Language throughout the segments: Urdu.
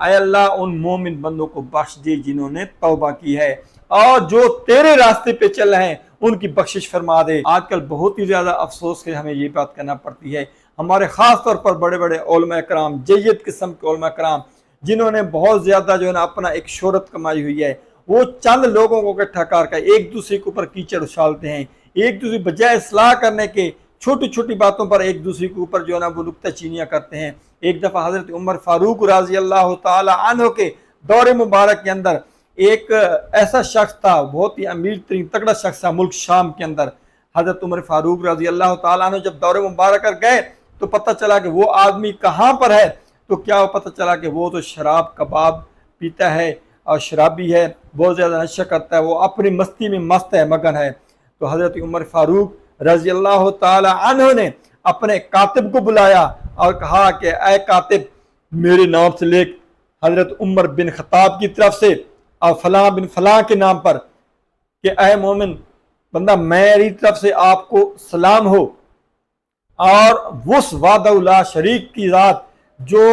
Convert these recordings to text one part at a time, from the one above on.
اے اللہ ان مومن بندوں کو بخش دے جنہوں نے توبہ کی ہے، اور جو تیرے راستے پہ چل رہے ہیں ان کی بخشش فرما دے۔ آج کل بہت ہی زیادہ افسوس ہے ہمیں یہ بات کرنا پڑتی ہے، ہمارے خاص طور پر بڑے بڑے علماء کرام، جید قسم کے علماء کرام جنہوں نے بہت زیادہ جو ہے نا اپنا ایک شہرت کمائی ہوئی ہے، وہ چند لوگوں کو اکٹھا کر کے ایک دوسرے کے اوپر کیچڑ اچھالتے ہیں، ایک دوسرے بجائے اصلاح کرنے کے چھوٹی چھوٹی باتوں پر ایک دوسرے کے اوپر جو ہے نا وہ نکتہ چینیاں کرتے ہیں۔ ایک دفعہ حضرت عمر فاروق رضی اللہ تعالی عنہ کے دور مبارک کے اندر ایک ایسا شخص تھا، بہت ہی امیر ترین تگڑا شخص تھا ملک شام کے اندر۔ حضرت عمر فاروق رضی اللہ تعالیٰ عنہ جب دور مبارک کر گئے تو پتہ چلا کہ وہ آدمی کہاں پر ہے، تو کیا پتہ چلا کہ وہ تو شراب کباب پیتا ہے اور شرابی ہے، بہت زیادہ نشہ کرتا ہے، وہ اپنی مستی میں مست ہے، مگن ہے۔ تو حضرت عمر فاروق رضی اللہ تعالی عنہ نے اپنے کاتب کو بلایا اور کہا کہ اے کاتب، میرے نام سے لکھ حضرت عمر بن خطاب کی طرف سے اور فلاں بن فلاں کے نام پر کہ اے مومن بندہ، میری طرف سے آپ کو سلام ہو، اور اس وحدہ لا شریک کی ذات جو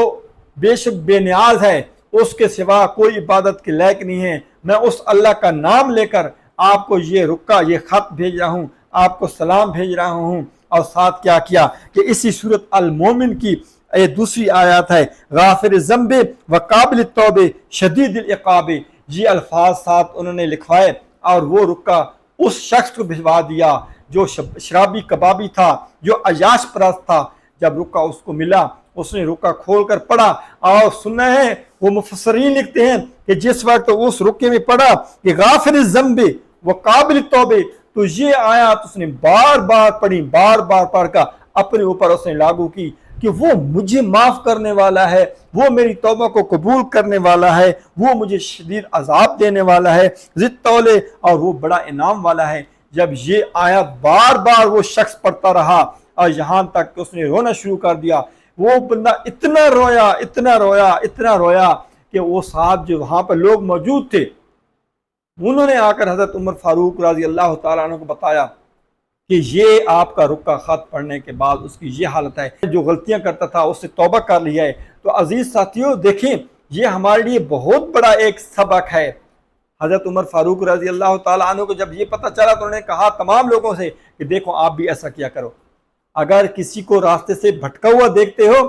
بے شک بے نیاز ہے، اس کے سوا کوئی عبادت کے لائق نہیں ہے، میں اس اللہ کا نام لے کر آپ کو یہ رکا یہ خط بھیج رہا ہوں، آپ کو سلام بھیج رہا ہوں۔ اور ساتھ کیا کیا کہ اسی صورت المومن کی یہ دوسری آیات ہے، غافر الذنب وقابل التوب شدید العقاب، یہ الفاظ ساتھ انہوں نے لکھوائے اور وہ رکا اس شخص کو بھجوا دیا جو شرابی کبابی تھا، جو عیاش پرست تھا۔ جب رکا اس کو ملا، اس نے رکا کھول کر پڑھا، اور سننا ہے وہ مفسرین لکھتے ہیں کہ جس وقت اس رکے میں پڑھا کہ غافر الذنب وقابل التوب، تو یہ آیات اس نے بار بار پڑھی، بار بار پڑھ کر اپنے اوپر اس نے لاگو کی کہ وہ مجھے معاف کرنے والا ہے، وہ میری توبہ کو قبول کرنے والا ہے، وہ مجھے شدید عذاب دینے والا ہے، ذی الطول، اور وہ بڑا انعام والا ہے۔ جب یہ آیات بار بار وہ شخص پڑھتا رہا اور یہاں تک کہ اس نے رونا شروع کر دیا، وہ بندہ اتنا رویا اتنا رویا اتنا رویا کہ وہ صاحب جو وہاں پر لوگ موجود تھے انہوں نے آ کر حضرت عمر فاروق رضی اللہ تعالیٰ عنہ کو بتایا کہ یہ آپ کا رکا خط پڑھنے کے بعد اس کی یہ حالت ہے، جو غلطیاں کرتا تھا اس سے توبہ کر لیا ہے۔ تو عزیز ساتھیوں دیکھیں، یہ ہمارے لیے بہت بڑا ایک سبق ہے۔ حضرت عمر فاروق رضی اللہ تعالیٰ عنہ کو جب یہ پتہ چلا تو انہوں نے کہا تمام لوگوں سے کہ دیکھو آپ بھی ایسا کیا کرو، اگر کسی کو راستے سے بھٹکا ہوا دیکھتے ہو،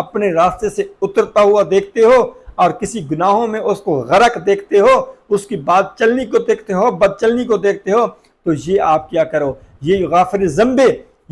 اپنے راستے سے اترتا ہوا دیکھتے ہو، اور کسی گناہوں میں اس کو غرق دیکھتے ہو، اس کی بات چلنی کو دیکھتے ہو، بد چلنی کو دیکھتے ہو، تو یہ آپ کیا کرو، یہ غافر الذنب،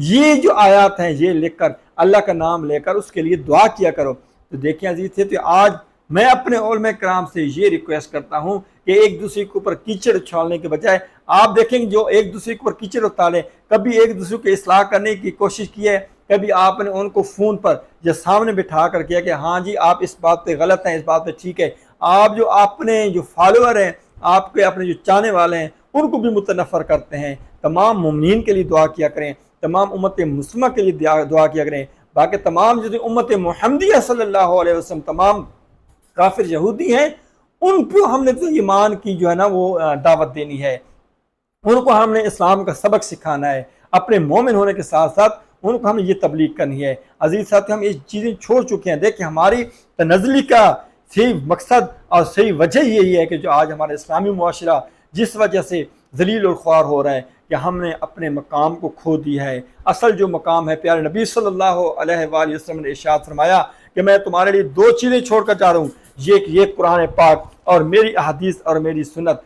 یہ جو آیات ہیں یہ لکھ کر اللہ کا نام لے کر اس کے لیے دعا کیا کرو۔ تو دیکھیں عزیز تھے، تو آج میں اپنے علماء کرام سے یہ ریکویسٹ کرتا ہوں کہ ایک دوسرے کے اوپر کیچڑ اچھالنے کے بجائے آپ دیکھیں جو ایک دوسرے کے اوپر کیچڑ اچھالے، کبھی ایک دوسرے کو اصلاح کرنے کی کوشش کی ہے، کبھی آپ نے ان کو فون پر یا سامنے بٹھا کر کیا کہ ہاں جی آپ اس بات پہ غلط ہیں، اس بات پہ ٹھیک ہے۔ آپ جو اپنے جو فالوور ہیں، آپ کے اپنے جو چاہنے والے ہیں، ان کو بھی متنفر کرتے ہیں۔ تمام مومنین کے لیے دعا کیا کریں، تمام امت مسلمہ کے لیے دعا کیا کریں، باقی تمام جو امت محمدیہ صلی اللہ علیہ وسلم، تمام کافر یہودی ہیں، ان کو ہم نے تو ایمان کی جو ہے نا وہ دعوت دینی ہے، ان کو ہم نے اسلام کا سبق سکھانا ہے، اپنے مومن ہونے کے ساتھ ساتھ ان کو ہم نے یہ تبلیغ کرنی ہے۔ عزیز ساتھی، ہم یہ چیزیں چھوڑ چکے ہیں۔ دیکھیں ہماری تنزلی کا صحیح مقصد اور صحیح وجہ یہی ہے کہ جو آج ہمارا اسلامی معاشرہ جس وجہ سے ذلیل اور خوار ہو رہا ہے کہ ہم نے اپنے مقام کو کھو دیا ہے۔ اصل جو مقام ہے، پیارے نبی صلی اللہ علیہ وآلہ وسلم نے ارشاد فرمایا کہ میں تمہارے لیے دو چیزیں چھوڑ کر جا رہا ہوں، یہ قرآن پاک اور میری احادیث اور میری سنت۔